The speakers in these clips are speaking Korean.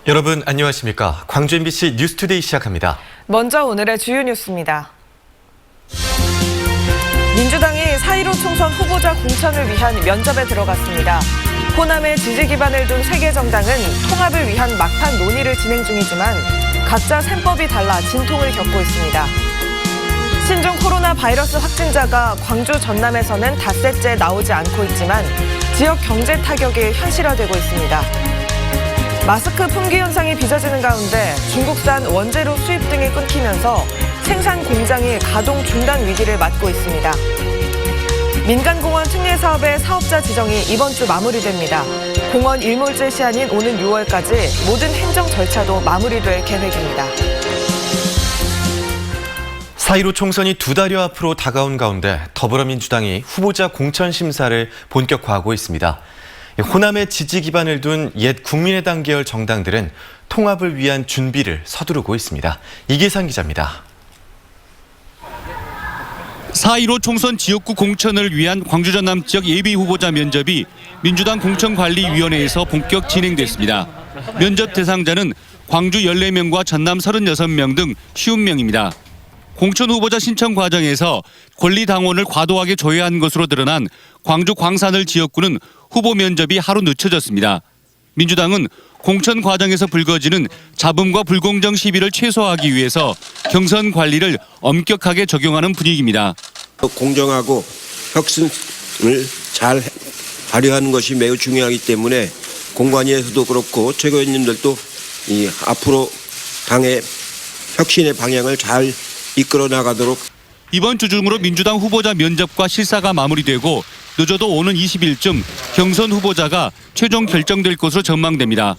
여러분 안녕하십니까? 광주 MBC 뉴스투데이 시작합니다. 먼저 오늘의 주요 뉴스입니다. 민주당이 4.15 총선 후보자 공천을 위한 면접에 들어갔습니다. 호남에 지지 기반을 둔 세 개 정당은 통합을 위한 막판 논의를 진행 중이지만 각자 셈법이 달라 진통을 겪고 있습니다. 신종 코로나 바이러스 확진자가 광주 전남에서는 닷새째 나오지 않고 있지만 지역 경제 타격이 현실화되고 있습니다. 마스크 품귀 현상이 빚어지는 가운데 중국산 원재료 수입 등이 끊기면서 생산 공장이 가동 중단 위기를 맞고 있습니다. 민간공원 특례 사업의 사업자 지정이 이번 주 마무리됩니다. 공원 일몰제 시한인 오는 6월까지 모든 행정 절차도 마무리될 계획입니다. 4.15 총선이 두 달여 앞으로 다가온 가운데 더불어민주당이 후보자 공천 심사를 본격화하고 있습니다. 호남에 지지 기반을 둔 옛 국민의당 계열 정당들은 통합을 위한 준비를 서두르고 있습니다. 이계상 기자입니다. 4.15 총선 지역구 공천을 위한 광주 전남 지역 예비 후보자 면접이 민주당 공천관리위원회에서 본격 진행됐습니다. 면접 대상자는 광주 14명과 전남 36명 등 50명입니다. 공천 후보자 신청 과정에서 권리당원을 과도하게 조회한 것으로 드러난 광주 광산을 지역구는 후보 면접이 하루 늦춰졌습니다. 민주당은 공천 과정에서 불거지는 잡음과 불공정 시비를 최소화하기 위해서 경선 관리를 엄격하게 적용하는 분위기입니다. 공정하고 혁신을 잘 발휘하는 것이 매우 중요하기 때문에 공관위에서도 그렇고 최고위원님들도 앞으로 당의 혁신의 방향을 잘 이끌어 나가도록. 이번 주 중으로 민주당 후보자 면접과 실사가 마무리되고 늦어도 오는 20일쯤 경선 후보자가 최종 결정될 것으로 전망됩니다.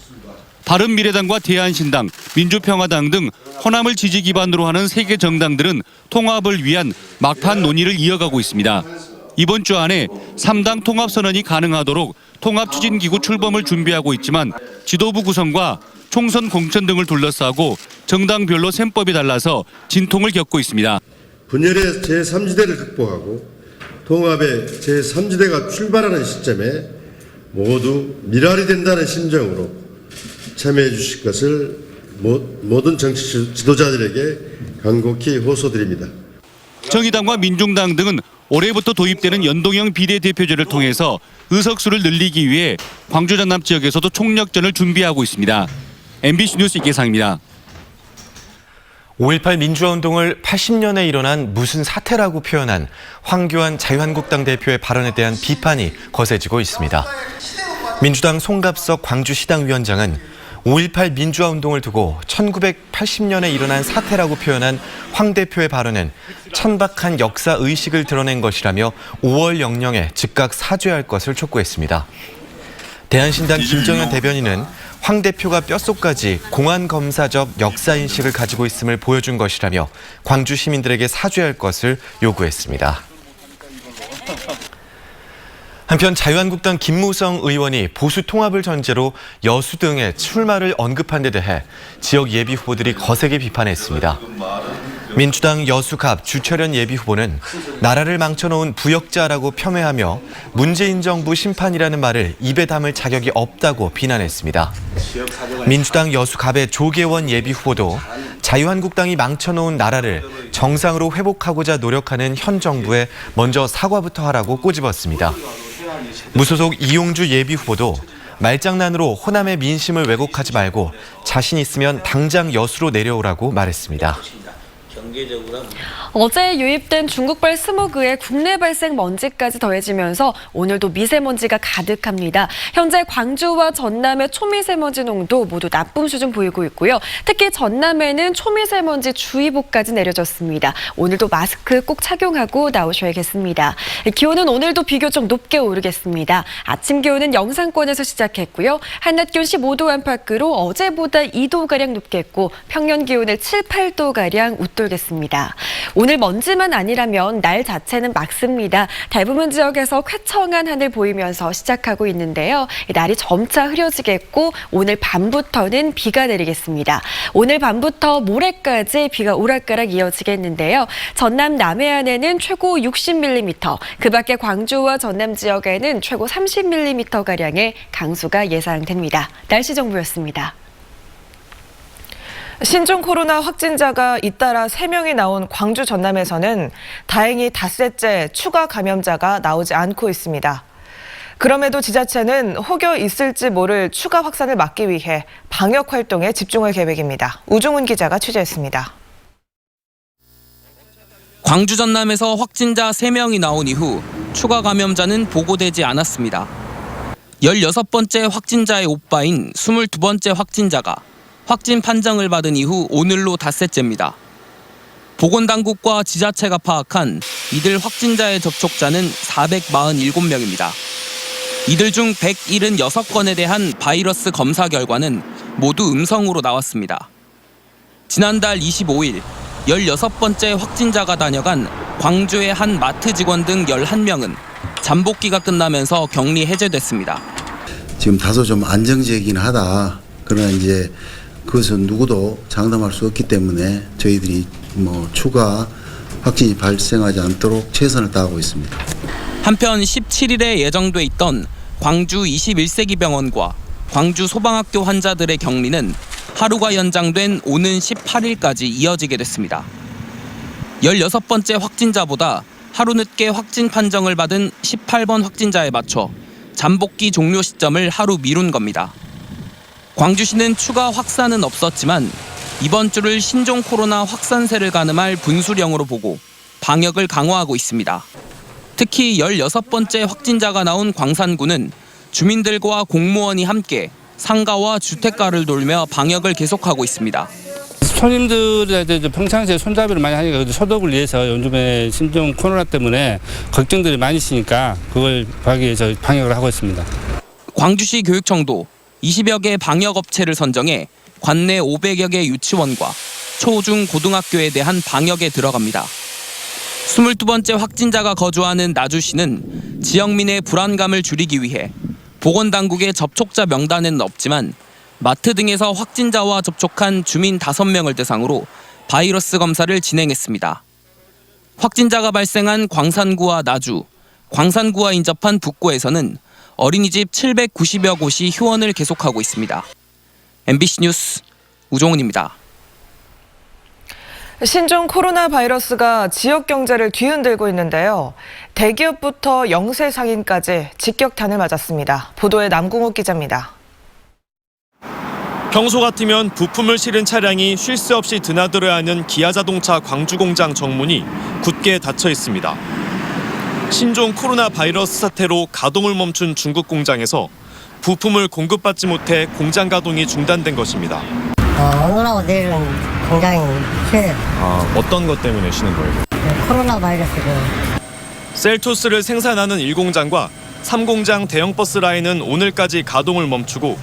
바른미래당과 대한신당, 민주평화당 등 호남을 지지 기반으로 하는 세 개 정당들은 통합을 위한 막판 논의를 이어가고 있습니다. 이번 주 안에 3당 통합선언이 가능하도록 통합추진기구 출범을 준비하고 있지만 지도부 구성과 총선 공천 등을 둘러싸고 정당별로 셈법이 달라서 진통을 겪고 있습니다. 분열의 제3지대를 극복하고 통합의 제3지대가 출발하는 시점에 모두 밀알이 된다는 심정으로 참여해 주실 것을 모든 정치 지도자들에게 간곡히 호소드립니다. 정의당과 민중당 등은 올해부터 도입되는 연동형 비례대표제를 통해서 의석수를 늘리기 위해 광주 전남 지역에서도 총력전을 준비하고 있습니다. MBC 뉴스 이계상입니다. 5.18 민주화운동을 80년에 일어난 무슨 사태라고 표현한 황교안 자유한국당 대표의 발언에 대한 비판이 거세지고 있습니다. 민주당 송갑석 광주시당위원장은 5.18 민주화운동을 두고 1980년에 일어난 사태라고 표현한 황 대표의 발언은 천박한 역사의식을 드러낸 것이라며 5월 영령에 즉각 사죄할 것을 촉구했습니다. 대한신당 김정현 대변인은 황 대표가 뼛속까지 공안검사적 역사인식을 가지고 있음을 보여준 것이라며 광주 시민들에게 사죄할 것을 요구했습니다. 한편 자유한국당 김무성 의원이 보수 통합을 전제로 여수 등의 출마를 언급한 데 대해 지역 예비 후보들이 거세게 비판했습니다. 민주당 여수갑 주철현 예비 후보는 나라를 망쳐놓은 부역자라고 폄훼하며 문재인 정부 심판이라는 말을 입에 담을 자격이 없다고 비난했습니다. 민주당 여수갑의 조계원 예비 후보도 자유한국당이 망쳐놓은 나라를 정상으로 회복하고자 노력하는 현 정부에 먼저 사과부터 하라고 꼬집었습니다. 무소속 이용주 예비 후보도 말장난으로 호남의 민심을 왜곡하지 말고 자신 있으면 당장 여수로 내려오라고 말했습니다. 어제 유입된 중국발 스모그에 국내 발생 먼지까지 더해지면서 오늘도 미세먼지가 가득합니다. 현재 광주와 전남의 초미세먼지 농도 모두 나쁨 수준 보이고 있고요. 특히 전남에는 초미세먼지 주의보까지 내려졌습니다. 오늘도 마스크 꼭 착용하고 나오셔야겠습니다. 기온은 오늘도 비교적 높게 오르겠습니다. 아침 기온은 영상권에서 시작했고요. 한낮 기온 15도 안팎으로 어제보다 2도가량 높겠고 평년 기온을 7, 8도가량 웃돌겠습니다. 오늘 먼지만 아니라면 날 자체는 맑습니다. 대부분 지역에서 쾌청한 하늘 보이면서 시작하고 있는데요. 날이 점차 흐려지겠고 오늘 밤부터는 비가 내리겠습니다. 오늘 밤부터 모레까지 비가 오락가락 이어지겠는데요. 전남 남해안에는 최고 60mm, 그 밖에 광주와 전남 지역에는 최고 30mm가량의 강수가 예상됩니다. 날씨 정보였습니다. 신종 코로나 확진자가 잇따라 3명이 나온 광주 전남에서는 다행히 닷새째 추가 감염자가 나오지 않고 있습니다. 그럼에도 지자체는 혹여 있을지 모를 추가 확산을 막기 위해 방역 활동에 집중할 계획입니다. 우종훈 기자가 취재했습니다. 광주 전남에서 확진자 3명이 나온 이후 추가 감염자는 보고되지 않았습니다. 16번째 확진자의 오빠인 22번째 확진자가 확진 판정을 받은 이후 오늘로 닷새째입니다. 보건당국과 지자체가 파악한 이들 확진자의 접촉자는 447명입니다. 이들 중 176건에 대한 바이러스 검사 결과는 모두 음성으로 나왔습니다. 지난달 25일 16번째 확진자가 다녀간 광주의 한 마트 직원 등 11명은 잠복기가 끝나면서 격리 해제됐습니다. 지금 다소 좀 안정적이긴 하다. 그러나 이제 그것은 누구도 장담할 수 없기 때문에 저희들이 추가 확진이 발생하지 않도록 최선을 다하고 있습니다. 한편 17일에 예정돼 있던 광주 21세기 병원과 광주 소방학교 환자들의 격리는 하루가 연장된 오는 18일까지 이어지게 됐습니다. 16번째 확진자보다 하루 늦게 확진 판정을 받은 18번 확진자에 맞춰 잠복기 종료 시점을 하루 미룬 겁니다. 광주시는 추가 확산은 없었지만 이번 주를 신종 코로나 확산세를 가늠할 분수령으로 보고 방역을 강화하고 있습니다. 특히 16번째 확진자가 나온 광산구는 주민들과 공무원이 함께 상가와 주택가를 돌며 방역을 계속하고 있습니다. 손님들한테 평상시에 손잡이를 많이 하니까 소독을 위해서 요즘에 신종 코로나 때문에 걱정들이 많이 있으니까 그걸 하기 위해서 방역을 하고 있습니다. 광주시 교육청도 20여 개 방역업체를 선정해 관내 500여 개 유치원과 초, 중, 고등학교에 대한 방역에 들어갑니다. 22번째 확진자가 거주하는 나주시는 지역민의 불안감을 줄이기 위해 보건당국의 접촉자 명단에는 없지만 마트 등에서 확진자와 접촉한 주민 5명을 대상으로 바이러스 검사를 진행했습니다. 확진자가 발생한 광산구와 나주, 광산구와 인접한 북구에서는 어린이집 790여 곳이 휴원을 계속하고 있습니다. MBC 뉴스 우종훈입니다. 신종 코로나 바이러스가 지역 경제를 뒤흔들고 있는데요. 대기업부터 영세 상인까지 직격탄을 맞았습니다. 보도에 남궁욱 기자입니다. 평소 같으면 부품을 실은 차량이 쉴 새 없이 드나들어야 하는 기아자동차 광주공장 정문이 굳게 닫혀 있습니다. 신종 코로나 바이러스 사태로 가동을 멈춘 중국 공장에서 부품을 공급받지 못해 공장 가동이 중단된 것입니다. 오늘하고 내일은 공장이 쉬어요. 어떤 것 때문에 쉬는 거예요? 코로나 바이러스로. 셀토스를 생산하는 1공장과 3공장 대형 버스 라인은 오늘까지 가동을 멈추고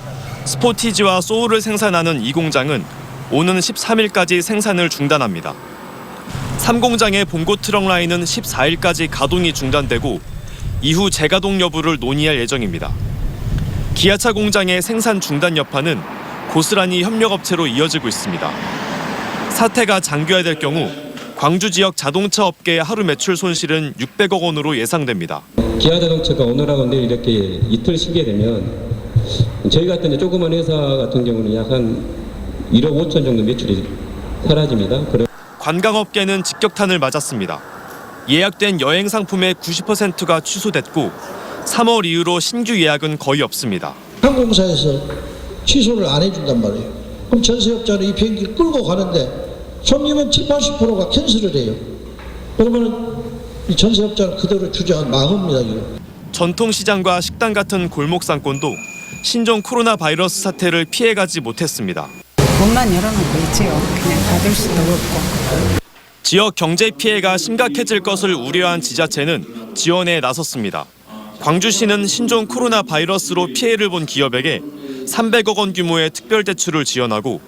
스포티지와 소울을 생산하는 2공장은 오는 13일까지 생산을 중단합니다. 3공장의 봉고 트럭 라인은 14일까지 가동이 중단되고 이후 재가동 여부를 논의할 예정입니다. 기아차 공장의 생산 중단 여파는 고스란히 협력업체로 이어지고 있습니다. 사태가 장기화될 경우 광주 지역 자동차 업계의 하루 매출 손실은 600억 원으로 예상됩니다. 기아자동차가 오늘하고 내일 이렇게 이틀 쉬게 되면 저희 같은 조그만 회사 같은 경우는 약 한 1억 5천 정도 매출이 사라집니다. 관광업계는 직격탄을 맞았습니다. 예약된 여행 상품의 90%가 취소됐고 3월 이후로 신규 예약은 거의 없습니다. 항공사에서 취소를 안 해준단 말이에요. 그럼 전세업자는 이 비행기 끌고 가는데 손님은 70~80%가 캔슬을 해요. 그러면 이 전세업자는 그대로 주저한 망합니다. 이거. 전통시장과 식당 같은 골목 상권도 신종 코로나 바이러스 사태를 피해가지 못했습니다. 문만 열어놓고 있지요. 그냥 닫을 수도 없고. 지역 경제 피해가 심각해질 것을 우려한 지자체는 지원에 나섰습니다. 광주시는 신종 코로나 바이러스로 피해를 본 기업에게 300억 원 규모의 특별 대출을 지원하고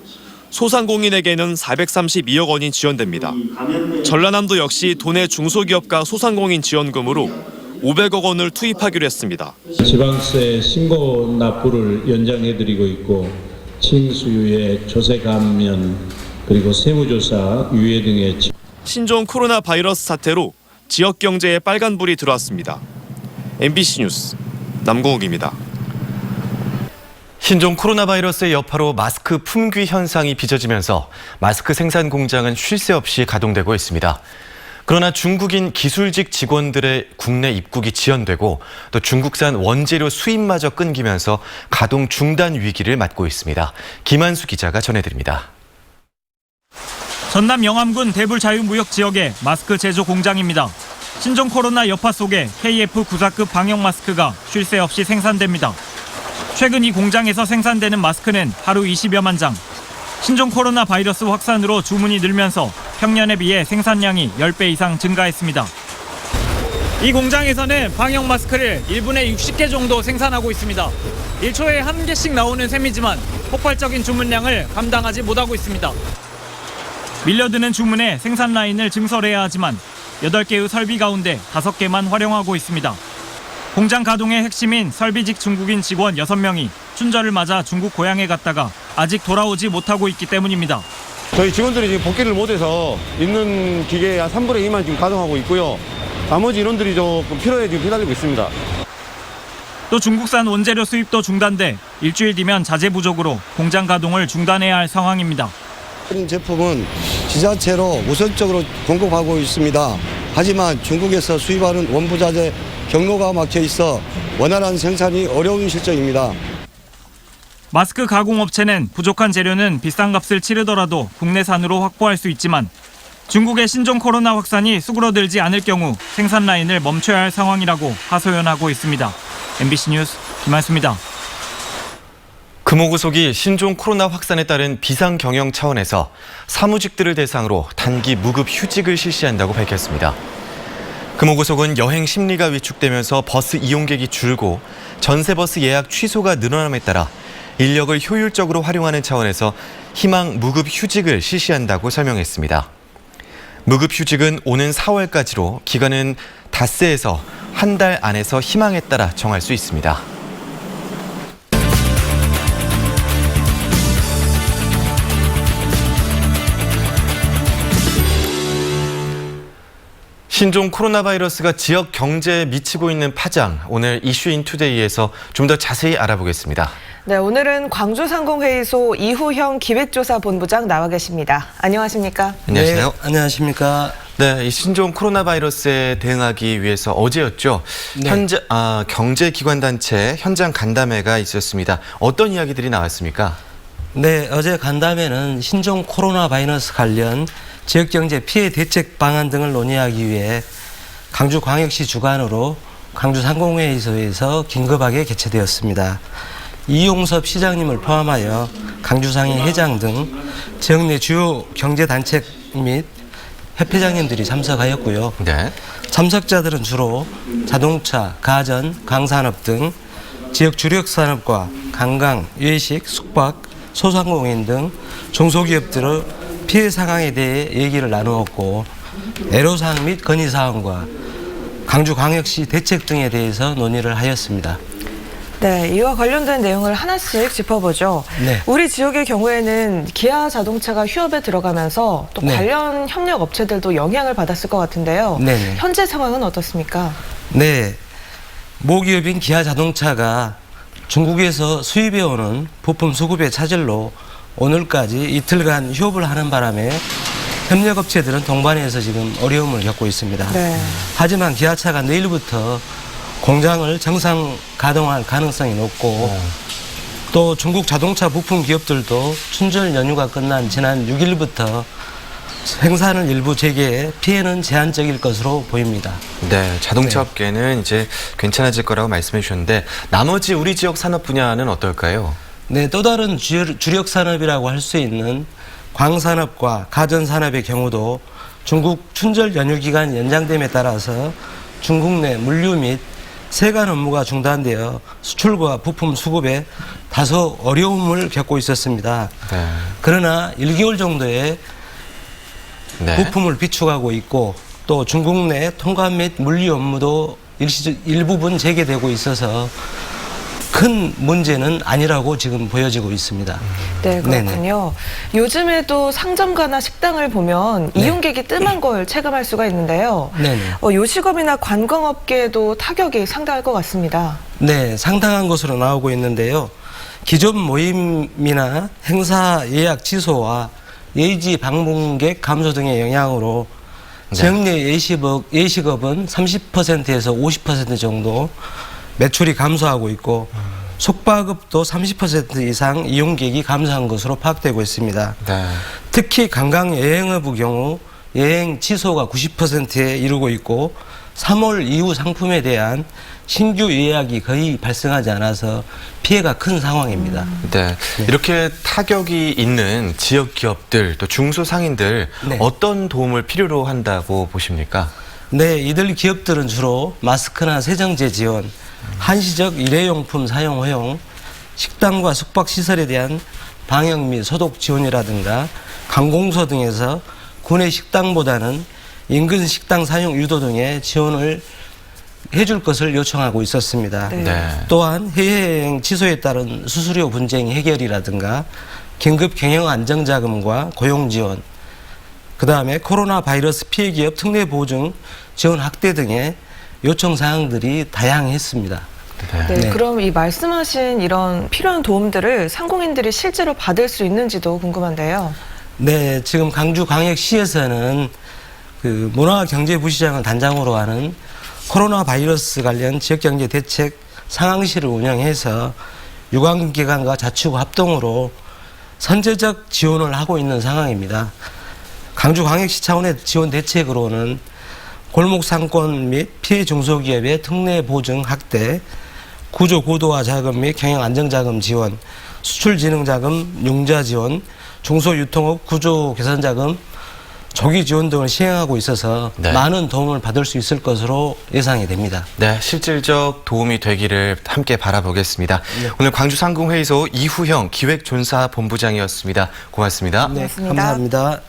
소상공인에게는 432억 원이 지원됩니다. 전라남도 역시 도내 중소기업과 소상공인 지원금으로 500억 원을 투입하기로 했습니다. 지방세 신고 납부를 연장해드리고 있고 칭수유예, 조세 감면, 그리고 세무조사 유예 등의 신종 코로나 바이러스 사태로 지역 경제에 빨간불이 들어왔습니다. MBC 뉴스 남궁욱입니다. 신종 코로나 바이러스의 여파로 마스크 품귀 현상이 빚어지면서 마스크 생산 공장은 쉴 새 없이 가동되고 있습니다. 그러나 중국인 기술직 직원들의 국내 입국이 지연되고 또 중국산 원재료 수입마저 끊기면서 가동 중단 위기를 맞고 있습니다. 김한수 기자가 전해드립니다. 전남 영암군 대불 자유무역 지역의 마스크 제조 공장입니다. 신종 코로나 여파 속에 KF94급 방역 마스크가 쉴 새 없이 생산됩니다. 최근 이 공장에서 생산되는 마스크는 하루 20여만 장. 신종 코로나 바이러스 확산으로 주문이 늘면서 평년에 비해 생산량이 10배 이상 증가했습니다. 이 공장에서는 방역 마스크를 1분에 60개 정도 생산하고 있습니다. 1초에 1개씩 나오는 셈이지만 폭발적인 주문량을 감당하지 못하고 있습니다. 밀려드는 주문에 생산 라인을 증설해야 하지만 8개의 설비 가운데 5개만 활용하고 있습니다. 공장 가동의 핵심인 설비직 중국인 직원 6명이 춘절을 맞아 중국 고향에 갔다가 아직 돌아오지 못하고 있기 때문입니다. 저희 직원들이 지금 복귀를 못해서 있는 기계의 한 3분의 2만 지금 가동하고 있고요. 나머지 인원들이 조금 필요해 지금 휘달리고 있습니다. 또 중국산 원재료 수입도 중단돼 일주일 뒤면 자재 부족으로 공장 가동을 중단해야 할 상황입니다. 이런 제품은 지자체로 우선적으로 공급하고 있습니다. 하지만 중국에서 수입하는 원부 자재 경로가 막혀 있어 원활한 생산이 어려운 실정입니다. 마스크 가공업체는 부족한 재료는 비싼 값을 치르더라도 국내산으로 확보할 수 있지만 중국의 신종 코로나 확산이 수그러들지 않을 경우 생산 라인을 멈춰야 할 상황이라고 하소연하고 있습니다. MBC 뉴스 김한수입니다. 금호고속이 신종 코로나 확산에 따른 비상경영 차원에서 사무직들을 대상으로 단기 무급 휴직을 실시한다고 밝혔습니다. 금호고속은 여행 심리가 위축되면서 버스 이용객이 줄고 전세버스 예약 취소가 늘어남에 따라 인력을 효율적으로 활용하는 차원에서 희망 무급 휴직을 실시한다고 설명했습니다. 무급 휴직은 오는 4월까지로 기간은 닷새에서 한 달 안에서 희망에 따라 정할 수 있습니다. 신종 코로나 바이러스가 지역 경제에 미치고 있는 파장, 오늘 이슈인 투데이에서 좀 더 자세히 알아보겠습니다. 네, 오늘은 광주상공회의소 이후형 기획조사본부장 나와 계십니다. 안녕하십니까? 안녕하세요. 네, 안녕하십니까? 네, 이 신종 코로나 바이러스에 대응하기 위해서 어제였죠. 네. 경제기관단체 현장 간담회가 있었습니다. 어떤 이야기들이 나왔습니까? 네, 어제 간담회는 신종 코로나 바이러스 관련 지역경제 피해 대책 방안 등을 논의하기 위해 광주광역시 주관으로 광주상공회의소에서 긴급하게 개최되었습니다. 이용섭 시장님을 포함하여 광주상의 회장 등 지역 내 주요 경제단체 및 협회장님들이 참석하였고요. 네. 참석자들은 주로 자동차, 가전, 광산업 등 지역 주력산업과 관광, 외식, 숙박, 소상공인 등 중소기업들의 피해 상황에 대해 얘기를 나누었고 애로사항 및 건의사항과 광주광역시 대책 등에 대해서 논의를 하였습니다. 네, 이와 관련된 내용을 하나씩 짚어보죠. 네. 우리 지역의 경우에는 기아 자동차가 휴업에 들어가면서 또 네. 관련 협력 업체들도 영향을 받았을 것 같은데요. 네네. 현재 상황은 어떻습니까? 네, 모기업인 기아 자동차가 중국에서 수입해오는 부품 수급의 차질로 오늘까지 이틀간 휴업을 하는 바람에 협력업체들은 동반해서 지금 어려움을 겪고 있습니다. 네. 하지만 기아차가 내일부터 공장을 정상 가동할 가능성이 높고 또 중국 자동차 부품 기업들도 춘절 연휴가 끝난 지난 6일부터 생산을 일부 재개해 피해는 제한적일 것으로 보입니다. 네, 자동차 업계는 이제 괜찮아질 거라고 말씀해 주셨는데 나머지 우리 지역 산업 분야는 어떨까요? 네, 또 다른 주력 산업이라고 할 수 있는 광산업과 가전산업의 경우도 중국 춘절 연휴 기간 연장됨에 따라서 중국 내 물류 및 세관 업무가 중단되어 수출과 부품 수급에 다소 어려움을 겪고 있었습니다. 네. 그러나 1개월 정도의 네. 부품을 비축하고 있고 또 중국 내 통관 및 물류 업무도 일부분 재개되고 있어서 큰 문제는 아니라고 지금 보여지고 있습니다. 네, 그렇군요. 네네. 요즘에도 상점가나 식당을 보면 네. 이용객이 뜸한 걸 체감할 수가 있는데요. 네네. 요식업이나 관광업계에도 타격이 상당할 것 같습니다. 네, 상당한 것으로 나오고 있는데요. 기존 모임이나 행사 예약 취소와 예지 방문객 감소 등의 영향으로 정례 예식업은 30%에서 50% 정도 매출이 감소하고 있고 숙박업도 30% 이상 이용객이 감소한 것으로 파악되고 있습니다. 네. 특히 관광 여행업의 경우 여행 취소가 90%에 이르고 있고 3월 이후 상품에 대한 신규 예약이 거의 발생하지 않아서 피해가 큰 상황입니다. 네. 이렇게 타격이 있는 지역 기업들 또 중소상인들 네. 어떤 도움을 필요로 한다고 보십니까? 네, 이들 기업들은 주로 마스크나 세정제 지원, 한시적 일회용품 사용 허용, 식당과 숙박시설에 대한 방역 및 소독 지원이라든가 관공서 등에서 구내 식당보다는 인근 식당 사용 유도 등의 지원을 해줄 것을 요청하고 있었습니다. 네. 또한 해외여행 취소에 따른 수수료 분쟁 해결이라든가 긴급 경영 안정자금과 고용 지원, 그 다음에 코로나 바이러스 피해 기업 특례 보증 지원 확대 등의 요청 사항들이 다양했습니다. 네, 그럼 이 말씀하신 이런 필요한 도움들을 상공인들이 실제로 받을 수 있는지도 궁금한데요. 네, 지금 광주광역시에서는 그 문화경제부시장을 단장으로 하는 코로나 바이러스 관련 지역경제 대책 상황실을 운영해서 유관기관과 자치구 합동으로 선제적 지원을 하고 있는 상황입니다. 광주광역시 차원의 지원 대책으로는 골목상권 및 피해 중소기업의 특례 보증 확대, 구조 고도화 자금 및 경영 안정자금 지원, 수출진흥자금 융자 지원, 중소유통업 구조 개선 자금 조기 지원 등을 시행하고 있어서 네. 많은 도움을 받을 수 있을 것으로 예상이 됩니다. 네, 실질적 도움이 되기를 함께 바라보겠습니다. 네. 오늘 광주상공회의소 이후형 기획존사본부장이었습니다. 고맙습니다. 네, 고맙습니다. 감사합니다.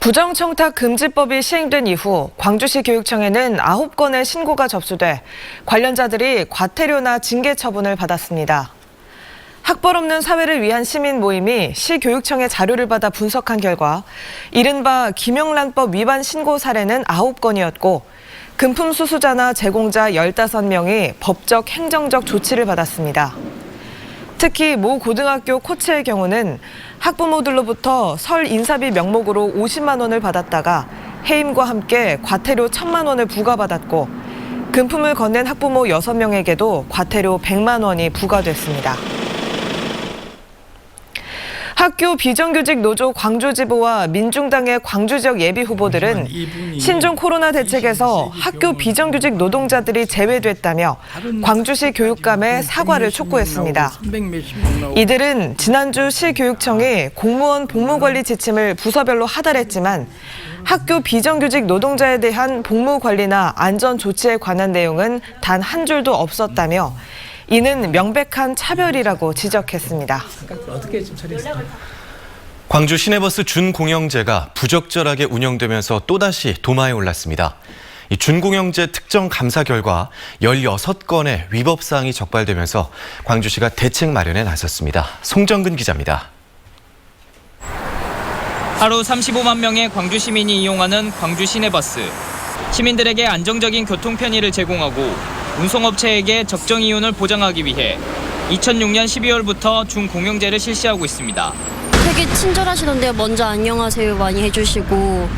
부정청탁 금지법이 시행된 이후 광주시 교육청에는 9건의 신고가 접수돼 관련자들이 과태료나 징계 처분을 받았습니다. 학벌 없는 사회를 위한 시민 모임이 시교육청의 자료를 받아 분석한 결과 이른바 김영란법 위반 신고 사례는 9건이었고 금품 수수자나 제공자 15명이 법적 행정적 조치를 받았습니다. 특히 모 고등학교 코치의 경우는 학부모들로부터 설 인사비 명목으로 50만 원을 받았다가 해임과 함께 과태료 1,000만 원을 부과받았고 금품을 건넨 학부모 6명에게도 과태료 100만 원이 부과됐습니다. 학교 비정규직 노조 광주지부와 민중당의 광주지역 예비후보들은 신종 코로나 대책에서 학교 비정규직 노동자들이 제외됐다며 광주시 교육감에 사과를 촉구했습니다. 이들은 지난주 시교육청이 공무원 복무관리 지침을 부서별로 하달했지만 학교 비정규직 노동자에 대한 복무관리나 안전조치에 관한 내용은 단 한 줄도 없었다며 이는 명백한 차별이라고 지적했습니다. 광주 시내버스 준공영제가 부적절하게 운영되면서 또다시 도마에 올랐습니다. 이 준공영제 특정 감사 결과 16건의 위법 사항이 적발되면서 광주시가 대책 마련에 나섰습니다. 송정근 기자입니다. 하루 35만 명의 광주 시민이 이용하는 광주 시내버스. 시민들에게 안정적인 교통 편의를 제공하고 운송업체에게 적정 이윤을 보장하기 위해 2006년 12월부터 준공영제를 실시하고 있습니다. 되게 친절하시던데요. 먼저 안녕하세요 많이 해주시고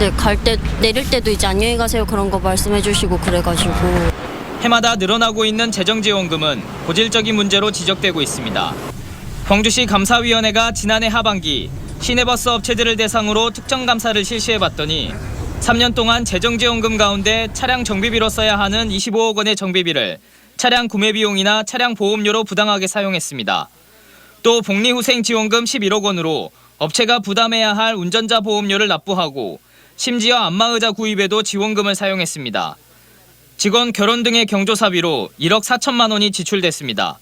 네, 갈 때 내릴 때도 이제 안녕히 가세요 그런 거 말씀해주시고 그래가지고 해마다 늘어나고 있는 재정지원금은 고질적인 문제로 지적되고 있습니다. 광주시 감사위원회가 지난해 하반기 시내버스 업체들을 대상으로 특정 감사를 실시해봤더니 3년 동안 재정지원금 가운데 차량 정비비로 써야 하는 25억 원의 정비비를 차량 구매 비용이나 차량 보험료로 부당하게 사용했습니다. 또 복리후생지원금 11억 원으로 업체가 부담해야 할 운전자 보험료를 납부하고 심지어 안마의자 구입에도 지원금을 사용했습니다. 직원 결혼 등의 경조사비로 1억 4천만 원이 지출됐습니다.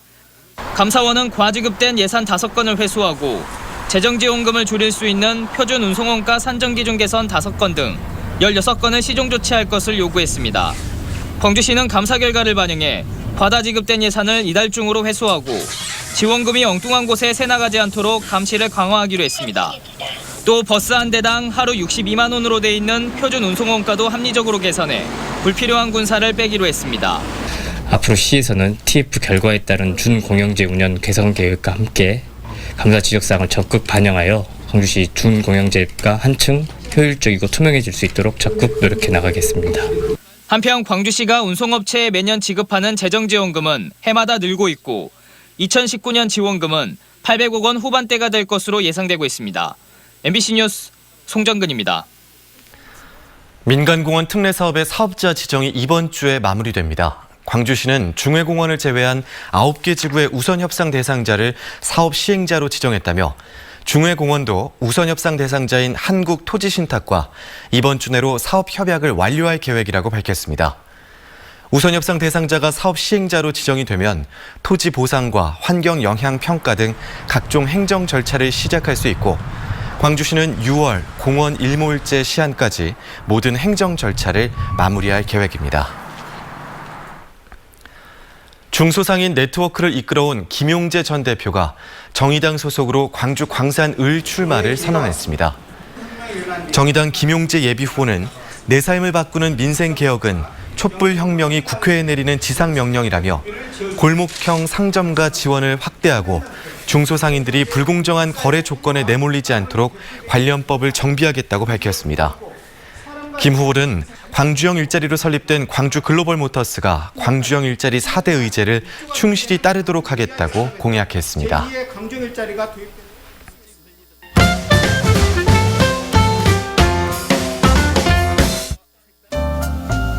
감사원은 과지급된 예산 5건을 회수하고 재정지원금을 줄일 수 있는 표준 운송원가 산정기준 개선 5건 등 16건을 시종 조치할 것을 요구했습니다. 광주시는 감사 결과를 반영해 과다 지급된 예산을 이달 중으로 회수하고 지원금이 엉뚱한 곳에 새나가지 않도록 감시를 강화하기로 했습니다. 또 버스 한 대당 하루 62만 원으로 돼 있는 표준 운송 원가도 합리적으로 계산해 불필요한 군사를 빼기로 했습니다. 앞으로 시에서는 TF 결과에 따른 준공영제 운영 개선 계획과 함께 감사 지적사항을 적극 반영하여 광주시 준공영제가 한층 효율적이고 투명해질 수 있도록 적극 노력해 나가겠습니다. 한편 광주시가 운송업체에 매년 지급하는 재정지원금은 해마다 늘고 있고 2019년 지원금은 800억 원 후반대가 될 것으로 예상되고 있습니다. MBC 뉴스 송정근입니다. 민간공원 특례 사업의 사업자 지정이 이번 주에 마무리됩니다. 광주시는 중회공원을 제외한 9개 지구의 우선 협상 대상자를 사업 시행자로 지정했다며 중회공원도 우선 협상 대상자인 한국토지신탁과 이번 주 내로 사업 협약을 완료할 계획이라고 밝혔습니다. 우선 협상 대상자가 사업 시행자로 지정이 되면 토지 보상과 환경 영향 평가 등 각종 행정 절차를 시작할 수 있고 광주시는 6월 공원 일몰제 시한까지 모든 행정 절차를 마무리할 계획입니다. 중소상인 네트워크를 이끌어온 김용재 전 대표가 정의당 소속으로 광주 광산을 출마를 선언했습니다. 정의당 김용재 예비후보는 내 삶을 바꾸는 민생개혁은 촛불혁명이 국회에 내리는 지상명령이라며 골목형 상점가 지원을 확대하고 중소상인들이 불공정한 거래 조건에 내몰리지 않도록 관련법을 정비하겠다고 밝혔습니다. 김 후보는 광주형 일자리로 설립된 광주 글로벌 모터스가 광주형 일자리 4대 의제를 충실히 따르도록 하겠다고 공약했습니다.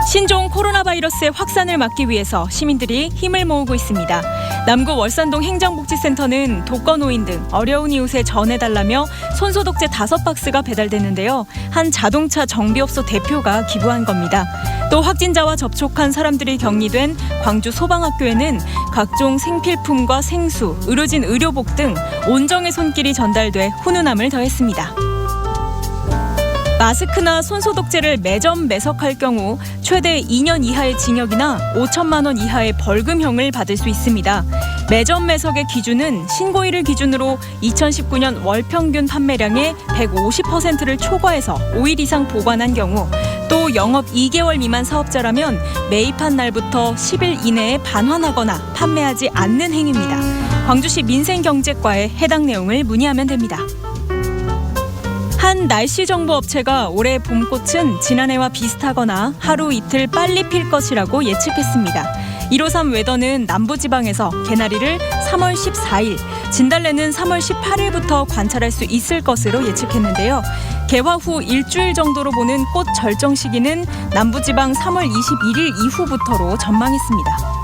신종 코로나 바이러스의 확산을 막기 위해서 시민들이 힘을 모으고 있습니다. 남구 월산동 행정복지센터는 독거노인 등 어려운 이웃에 전해달라며 손소독제 5박스가 배달됐는데요. 한 자동차 정비업소 대표가 기부한 겁니다. 또 확진자와 접촉한 사람들이 격리된 광주 소방학교에는 각종 생필품과 생수, 의료진 의료복 등 온정의 손길이 전달돼 훈훈함을 더했습니다. 마스크나 손소독제를 매점 매석할 경우 최대 2년 이하의 징역이나 5천만 원 이하의 벌금형을 받을 수 있습니다. 매점 매석의 기준은 신고일을 기준으로 2019년 월 평균 판매량의 150%를 초과해서 5일 이상 보관한 경우, 또 영업 2개월 미만 사업자라면 매입한 날부터 10일 이내에 반환하거나 판매하지 않는 행위입니다. 광주시 민생경제과에 해당 내용을 문의하면 됩니다. 한 날씨 정보 업체가 올해 봄꽃은 지난해와 비슷하거나 하루 이틀 빨리 필 것이라고 예측했습니다. 153 웨더는 남부지방에서 개나리를 3월 14일, 진달래는 3월 18일부터 관찰할 수 있을 것으로 예측했는데요. 개화 후 일주일 정도로 보는 꽃 절정 시기는 남부지방 3월 21일 이후부터로 전망했습니다.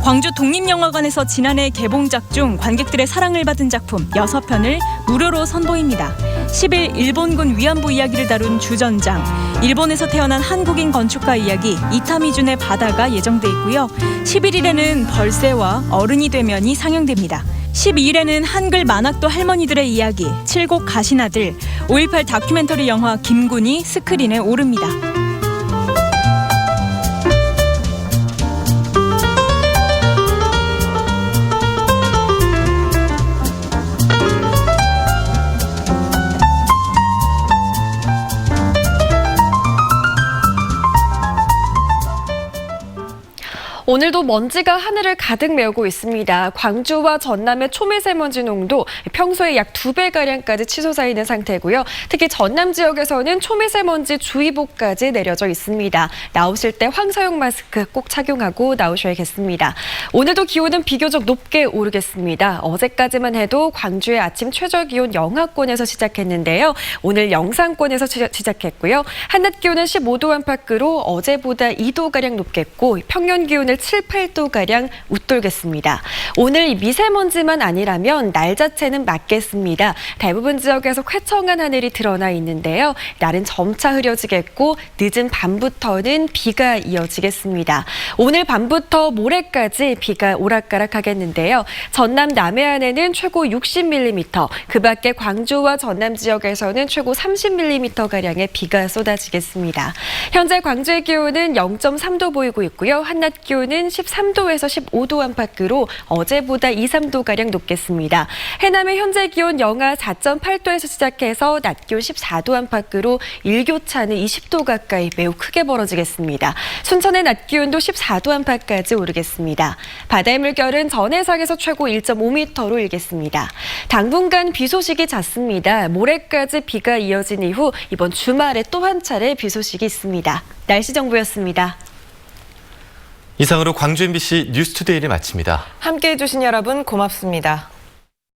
광주 독립영화관에서 지난해 개봉작 중 관객들의 사랑을 받은 작품 6편을 무료로 선보입니다. 10일 일본군 위안부 이야기를 다룬 주전장, 일본에서 태어난 한국인 건축가 이야기 이타미준의 바다가 예정돼 있고요. 11일에는 벌새와 어른이 되면이 상영됩니다. 12일에는 한글 만학도 할머니들의 이야기 칠곡 가시나들, 5.18 다큐멘터리 영화 김군이 스크린에 오릅니다. 오늘도 먼지가 하늘을 가득 메우고 있습니다. 광주와 전남의 초미세먼지 농도 평소에 약 2배가량까지 치솟아 있는 상태고요. 특히 전남 지역에서는 초미세먼지 주의보까지 내려져 있습니다. 나오실 때 황사용 마스크 꼭 착용하고 나오셔야겠습니다. 오늘도 기온은 비교적 높게 오르겠습니다. 어제까지만 해도 광주의 아침 최저기온 영하권에서 시작했는데요. 오늘 영상권에서 시작했고요. 한낮 기온은 15도 안팎으로 어제보다 2도가량 높겠고 평년 기온을 7, 8도가량 웃돌겠습니다. 오늘 미세먼지만 아니라면 날 자체는 맑겠습니다. 대부분 지역에서 쾌청한 하늘이 드러나 있는데요. 날은 점차 흐려지겠고 늦은 밤부터는 비가 이어지겠습니다. 오늘 밤부터 모레까지 비가 오락가락하겠는데요. 전남 남해안에는 최고 60mm, 그 밖에 광주와 전남 지역에서는 최고 30mm가량의 비가 쏟아지겠습니다. 현재 광주의 기온은 0.3도 보이고 있고요. 한낮 기온 기온은 13도에서 15도 안팎으로 어제보다 2, 3도가량 높겠습니다. 해남의 현재 기온 영하 4.8도에서 시작해서 낮 기온 14도 안팎으로 일교차는 20도 가까이 매우 크게 벌어지겠습니다. 순천의 낮 기온도 14도 안팎까지 오르겠습니다. 바다의 물결은 전해상에서 최고 1.5m로 일겠습니다. 당분간 비 소식이 잦습니다. 모레까지 비가 이어진 이후 이번 주말에 또 한 차례 비 소식이 있습니다. 날씨 정보였습니다. 이상으로 광주 MBC 뉴스투데이를 마칩니다. 함께해 주신 여러분 고맙습니다.